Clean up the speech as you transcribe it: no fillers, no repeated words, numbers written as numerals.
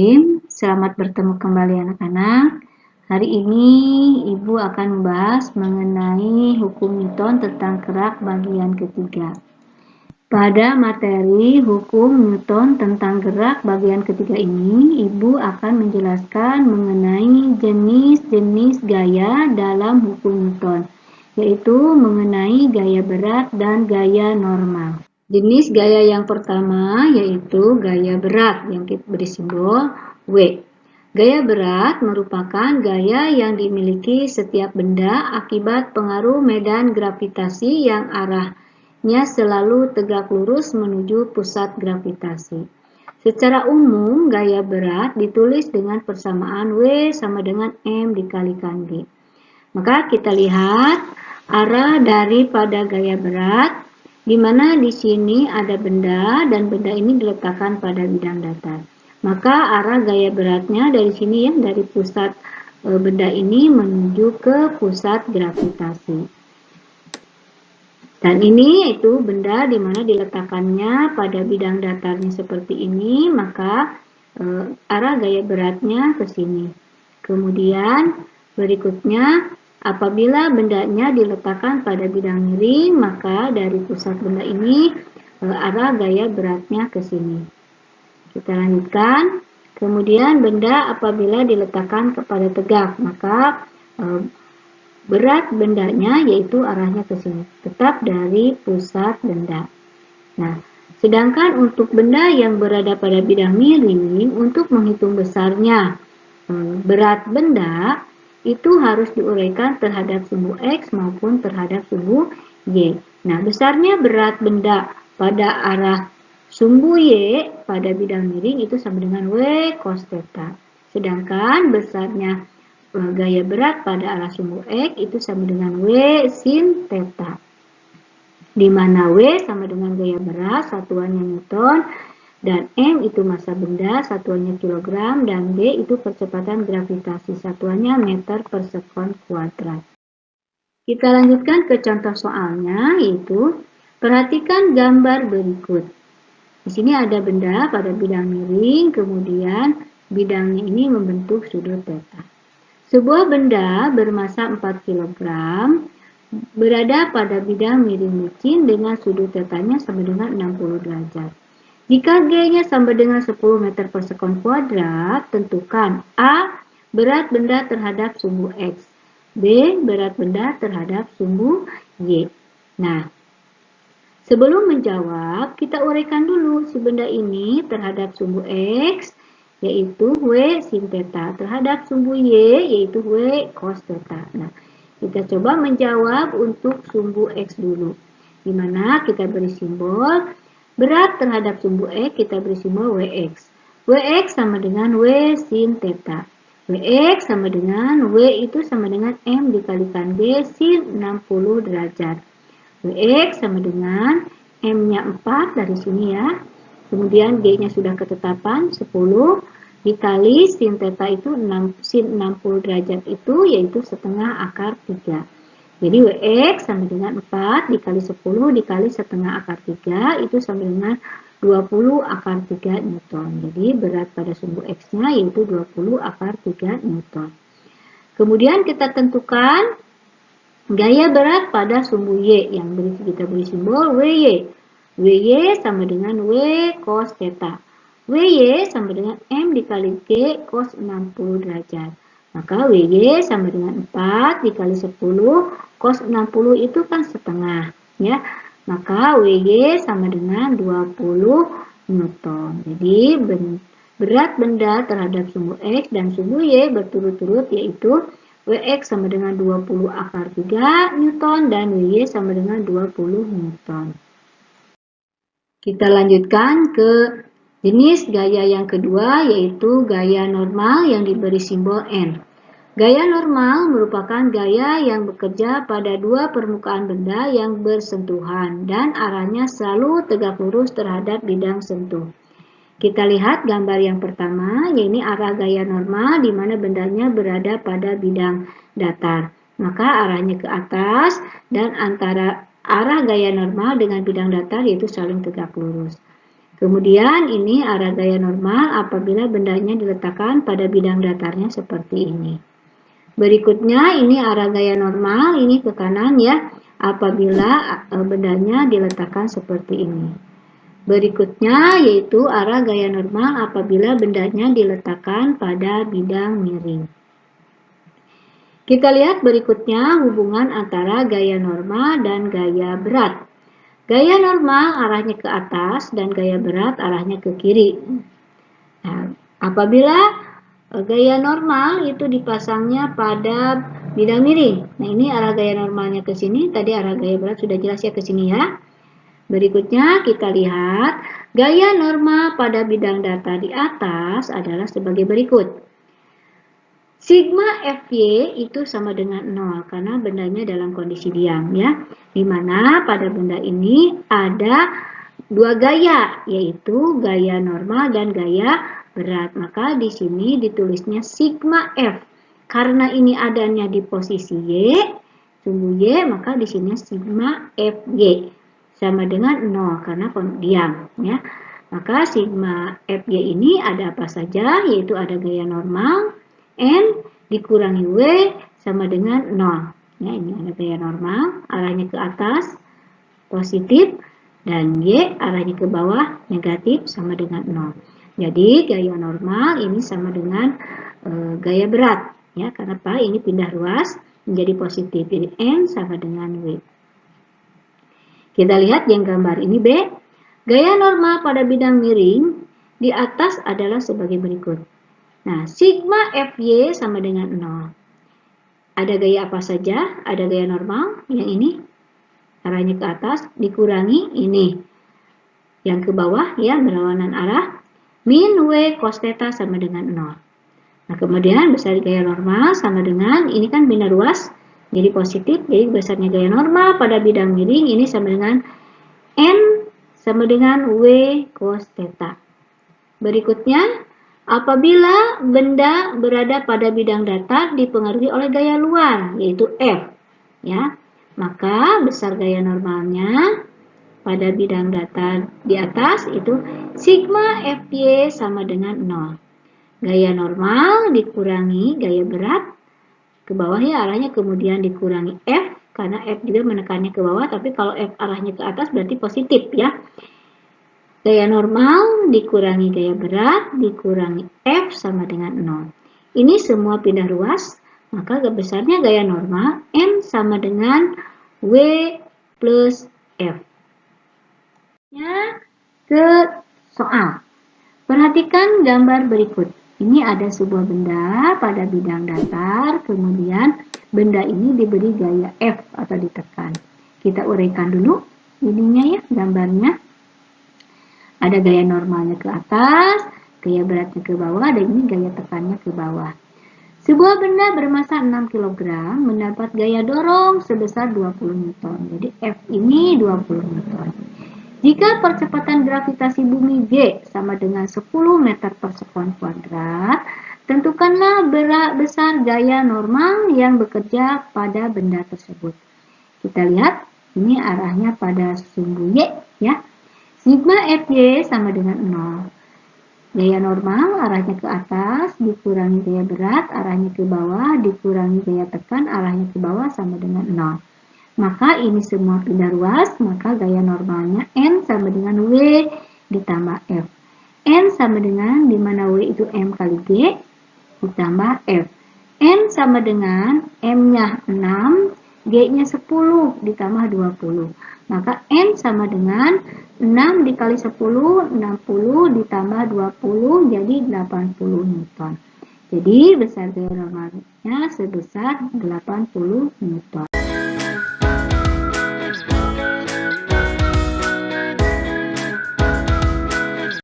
Bismillahirrahmanirrahim. Selamat bertemu kembali anak-anak. Hari ini Ibu akan membahas mengenai hukum Newton tentang gerak bagian ketiga. Pada materi hukum Newton tentang gerak bagian ketiga ini, Ibu akan menjelaskan mengenai jenis-jenis gaya dalam hukum Newton, yaitu mengenai gaya berat dan gaya normal. Jenis gaya yang pertama yaitu gaya berat yang beri simbol W. Gaya berat merupakan gaya yang dimiliki setiap benda akibat pengaruh medan gravitasi yang arahnya selalu tegak lurus menuju pusat gravitasi. Secara umum, gaya berat ditulis dengan persamaan W sama dengan M dikalikan G. Maka kita lihat arah daripada gaya berat, di mana di sini ada benda dan benda ini diletakkan pada bidang datar. Maka arah gaya beratnya dari sini ya, dari pusat benda ini menuju ke pusat gravitasi. Dan ini yaitu benda di mana diletakkannya pada bidang datarnya seperti ini, maka arah gaya beratnya ke sini. Kemudian berikutnya, apabila bendanya diletakkan pada bidang miring, maka dari pusat benda ini arah gaya beratnya ke sini. Kita lanjutkan. Kemudian benda apabila diletakkan kepada tegak, maka berat bendanya yaitu arahnya ke sini, tetap dari pusat benda. Nah, sedangkan untuk benda yang berada pada bidang miring, untuk menghitung besarnya berat benda, itu harus diuraikan terhadap sumbu X maupun terhadap sumbu Y. Nah, besarnya berat benda pada arah sumbu Y pada bidang miring itu sama dengan W cos theta. Sedangkan besarnya gaya berat pada arah sumbu X itu sama dengan W sin theta. Di mana W sama dengan gaya berat, satuannya Newton, dan M itu massa benda, satuannya kilogram, dan G itu percepatan gravitasi, satuannya meter per sekon kuadrat. Kita lanjutkan ke contoh soalnya, yaitu perhatikan gambar berikut. Di sini ada benda pada bidang miring, kemudian bidangnya ini membentuk sudut theta. Sebuah benda bermassa 4 kg berada pada bidang miring licin dengan sudut tetanya sama dengan 60 derajat. Jika G-nya sama dengan 10 meter per sekon kuadrat, tentukan A. Berat benda terhadap sumbu X. B. Berat benda terhadap sumbu Y. Nah, sebelum menjawab, kita uraikan dulu si benda ini terhadap sumbu X, yaitu W sin theta, terhadap sumbu Y, yaitu W cos theta. Nah, kita coba menjawab untuk sumbu X dulu, di mana kita beri simbol berat terhadap sumbu X, kita beri simbol Wx. Wx sama dengan W sin theta. Wx sama dengan W itu sama dengan M dikalikan G sin 60 derajat. Wx sama dengan M-nya 4 dari sini ya. Kemudian G-nya sudah ketetapan 10 dikali sin theta itu sin 60 derajat itu yaitu setengah akar 3. Jadi Wx sama dengan 4 dikali 10 dikali setengah akar 3 itu sama dengan 20 akar 3 Newton. Jadi berat pada sumbu X-nya yaitu 20 akar 3 Newton. Kemudian kita tentukan gaya berat pada sumbu Y yang kita beri simbol WY. WY sama dengan W cos theta. WY sama dengan M dikali G cos 60 derajat. Maka WY sama dengan 4 dikali 10 cos 60 itu kan setengah. Ya. Maka WY sama dengan 20 Newton. Jadi berat benda terhadap sumbu X dan sumbu Y berturut-turut yaitu Wx sama dengan 20 akar 3 Newton dan Wy sama dengan 20 Newton. Kita lanjutkan ke jenis gaya yang kedua yaitu gaya normal yang diberi simbol N. Gaya normal merupakan gaya yang bekerja pada dua permukaan benda yang bersentuhan dan arahnya selalu tegak lurus terhadap bidang sentuh. Kita lihat gambar yang pertama, yaitu arah gaya normal di mana bendanya berada pada bidang datar. Maka arahnya ke atas dan antara arah gaya normal dengan bidang datar yaitu saling tegak lurus. Kemudian ini arah gaya normal apabila bendanya diletakkan pada bidang datarnya seperti ini. Berikutnya ini arah gaya normal, ini ke kanan ya, apabila bendanya diletakkan seperti ini. Berikutnya yaitu arah gaya normal apabila bendanya diletakkan pada bidang miring. Kita lihat berikutnya hubungan antara gaya normal dan gaya berat. Gaya normal arahnya ke atas dan gaya berat arahnya ke kiri. Nah, apabila gaya normal itu dipasangnya pada bidang miring. Nah, ini arah gaya normalnya ke sini, tadi arah gaya berat sudah jelas ya ke sini ya. Berikutnya kita lihat gaya normal pada bidang datar di atas adalah sebagai berikut. Sigma Fy itu sama dengan 0 karena bendanya dalam kondisi diam ya. Di mana pada benda ini ada dua gaya, yaitu gaya normal dan gaya berat. Maka di sini ditulisnya sigma F. Karena ini adanya di posisi Y, sumbu Y, maka di sini sigma Fy sama dengan 0 karena diam ya. Maka sigma Fy ini ada apa saja, yaitu ada gaya normal N dikurangi W sama dengan 0. Ya, ini ada gaya normal, arahnya ke atas, positif, dan Y arahnya ke bawah, negatif, sama dengan 0. Jadi, gaya normal ini sama dengan gaya berat. Ya, karena apa? Ini pindah ruas menjadi positif. Jadi, N sama dengan W. Kita lihat yang gambar ini B. Gaya normal pada bidang miring di atas adalah sebagai berikut. Nah, sigma Fy sama dengan 0. Ada gaya apa saja? Ada gaya normal, yang ini, arahnya ke atas, dikurangi ini. Yang ke bawah, ya, berlawanan arah, min W cos theta sama dengan 0. Nah, kemudian besar gaya normal sama dengan, ini kan bina ruas, jadi positif, jadi besarnya gaya normal pada bidang miring, ini sama dengan N sama dengan W cos theta. Berikutnya, apabila benda berada pada bidang datar dipengaruhi oleh gaya luar, yaitu F, ya, maka besar gaya normalnya pada bidang datar di atas itu sigma Fy sama dengan 0. Gaya normal dikurangi gaya berat ke bawah ya, arahnya kemudian dikurangi F, karena F juga menekannya ke bawah, tapi kalau F arahnya ke atas berarti positif ya. Gaya normal dikurangi gaya berat dikurangi F sama dengan 0. Ini semua pindah ruas, maka besarnya gaya normal N sama dengan W plus F. Ke soal. Perhatikan gambar berikut. Ini ada sebuah benda pada bidang datar, kemudian benda ini diberi gaya F atau ditekan. Kita uraikan dulu ininya ya, gambarnya. Ada gaya normalnya ke atas, gaya beratnya ke bawah, dan ini gaya tekannya ke bawah. Sebuah benda bermassa 6 kg mendapat gaya dorong sebesar 20 Newton. Jadi F ini 20 Newton. Jika percepatan gravitasi bumi G sama dengan 10 meter per sekon kuadrat, tentukanlah besar gaya normal yang bekerja pada benda tersebut. Kita lihat, ini arahnya pada sumbu Y ya. Sigma Fy sama dengan 0. Gaya normal arahnya ke atas, dikurangi gaya berat, arahnya ke bawah, dikurangi gaya tekan, arahnya ke bawah sama dengan 0. Maka ini semua pindah ruas, maka gaya normalnya N sama dengan W ditambah F. N sama dengan, dimana W itu M kali G, ditambah F. N sama dengan, M-nya 6, G-nya 10 ditambah 20. Maka N sama dengan 6 dikali 10, 60 ditambah 20, jadi 80 Newton. Jadi besar gaya normalnya sebesar 80 Newton.